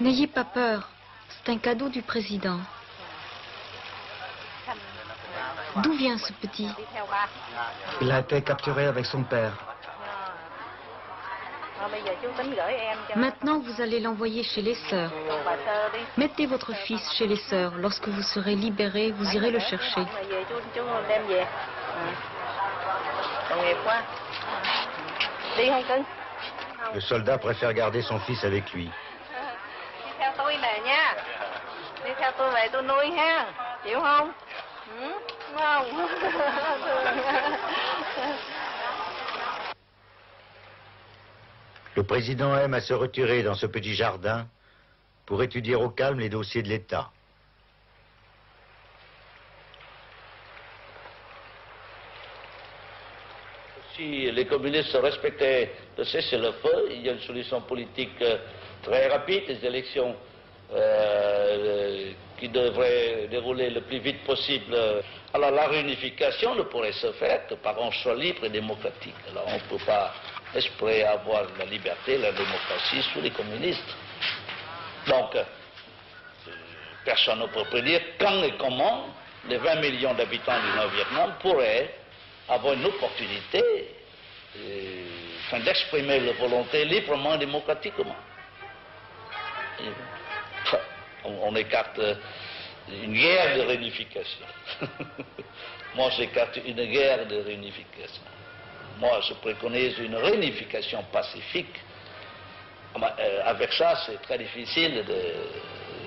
N'ayez pas peur, c'est un cadeau du président. D'où vient ce petit? Il a été capturé avec son père. Maintenant, vous allez l'envoyer chez les sœurs. Mettez votre fils chez les sœurs. Lorsque vous serez libéré, vous irez le chercher. Le soldat préfère garder son fils avec lui. Le président aime à se retirer dans ce petit jardin pour étudier au calme les dossiers de l'État. Si les communistes respectaient le cessez-le-feu, il y a une solution politique très rapide, des élections qui devraient dérouler le plus vite possible. Alors la réunification ne pourrait se faire que par un choix libre et démocratique. Alors on ne peut pas espérer avoir la liberté, la démocratie sous les communistes. Donc, personne ne peut prédire quand et comment les 20 millions d'habitants du Nord-Vietnam pourraient avoir une opportunité d'exprimer leur volonté librement et démocratiquement. On écarte une guerre de réunification. Moi, j'écarte une guerre de réunification. Moi, je préconise une réunification pacifique. Avec ça, c'est très difficile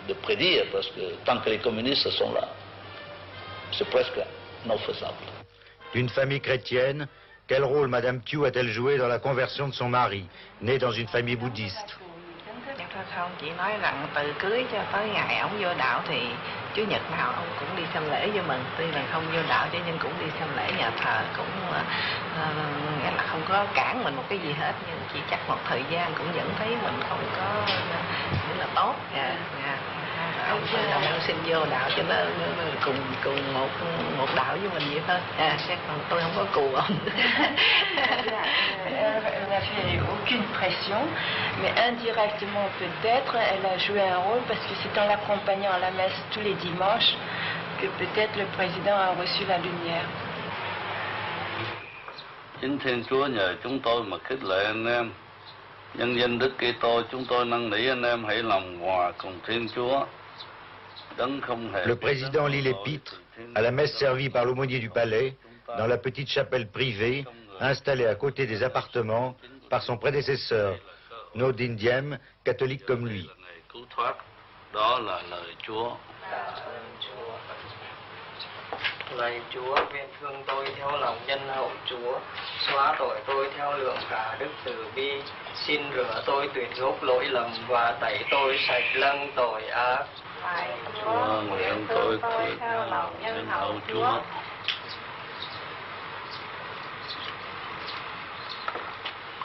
de prédire, parce que tant que les communistes sont là, c'est presque non faisable. D'une famille chrétienne, quel rôle Madame Thieu a-t-elle joué dans la conversion de son mari, né dans une famille bouddhiste? Không, chỉ nói rằng từ cưới cho tới ngày ông vô đạo thì Chủ nhật nào ông cũng đi xem lễ với mình, tuy là không vô đạo chứ nhưng cũng đi xem lễ nhà thờ, cũng nghĩa là không có cản mình một cái gì hết, nhưng chỉ chắc một thời gian cũng vẫn thấy mình không có nghĩa là tốt. Ông xin vô đạo cho nó cùng một đạo với mình vậy thôi. Chắc còn tôi không có cù ông. Elle n'a fait aucune pression, mais indirectement peut-être, elle a joué un rôle parce que c'est en l'accompagnant à la messe tous les dimanches que peut-être le président a reçu la lumière. Chính Thiên Chúa nhờ chúng tôi mà khích lệ anh em. Nhân danh Đức Kitô, chúng tôi năn nỉ anh em hãy lòng hòa cùng Thiên Chúa. Le président lit l'épître à la messe servie par l'aumônier du palais dans la petite chapelle privée installée à côté des appartements par son prédécesseur, No Dinh Diem, catholique comme lui. Lạy Chúa, nguyện thương tôi theo lòng nhân hậu Chúa, xóa tội tôi theo lượng cả đức từ bi, xin rửa tôi tuyệt gốc lỗi lầm và tẩy tôi sạch lăng tội ác. Chúa, nguyện tôi theo lòng nhân hậu Chúa.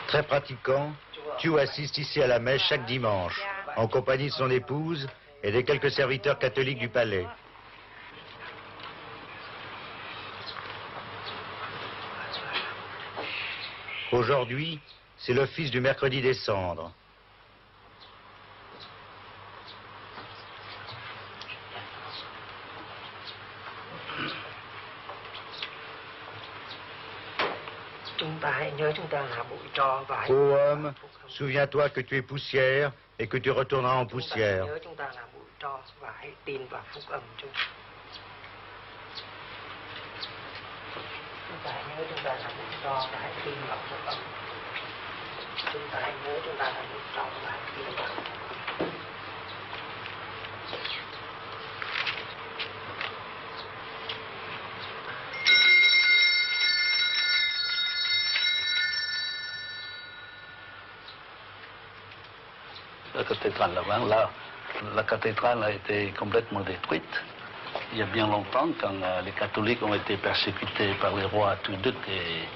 Très pratiquant, Thieu assiste ici à la messe chaque dimanche, en compagnie de son épouse et des quelques serviteurs catholiques du palais. Aujourd'hui, c'est l'office du mercredi des cendres. Ô homme, souviens-toi que tu es poussière et que tu retourneras en poussière. La cathédrale a été complètement détruite. Il y a bien longtemps, quand les catholiques ont été persécutés par les rois Tuduc et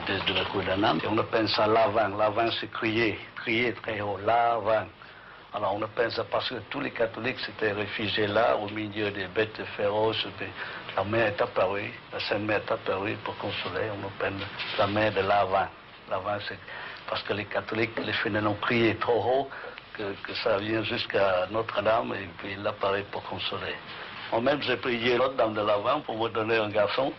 de la cour d'Annam. On appelle ça l'avant. L'avant, c'est crier très haut, l'avant. Alors on appelle ça parce que tous les catholiques s'étaient réfugiés là, au milieu des bêtes féroces. La mère est apparue, la Sainte Mère est apparue pour consoler. On appelle la mère de l'avant. L'avant, c'est parce que les catholiques, les fidèles ont crié trop haut, que ça vient jusqu'à Notre-Dame et puis il apparaît pour consoler. Moi-même, j'ai prié l'autre dame de l'Avent pour me donner un garçon.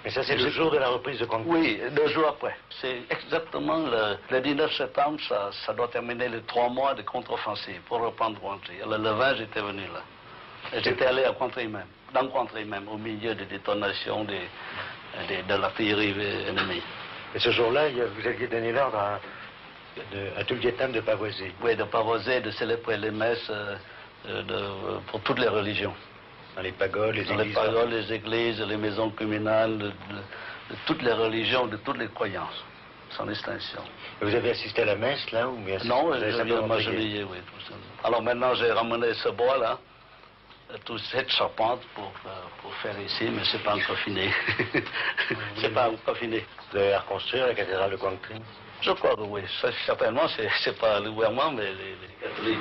Mais ça, c'est le jour de la reprise de Quang Tri. Oui, 2 jours après. C'est exactement le 19 septembre, ça doit terminer les 3 mois de contre-offensive pour reprendre Quang Tri. Le 20, j'étais venu là. Et j'étais allé à Quang Tri même, dans Quang Tri même, au milieu des détonations de l'artillerie ennemie. Et ce jour-là, vous aviez donné l'ordre à tout le Vietnam de pavoiser. Oui, de pavoiser, de célébrer les messes pour toutes les religions. Dans les pagodes, les églises. Dans les pagodes, les églises, les maisons communales, de toutes les religions, de toutes les croyances, sans distinction. Et vous avez assisté à la messe, là, ou bien non, je viens de m'agenouiller, oui, tout ça. Alors maintenant, j'ai ramené ce bois-là, toute cette charpente pour faire ici, mais c'est pas encore fini. C'est pas encore fini. Vous allez reconstruire la cathédrale de Quang Tri? Je crois que oui. Ça, certainement, c'est pas le gouvernement, mais les catholiques.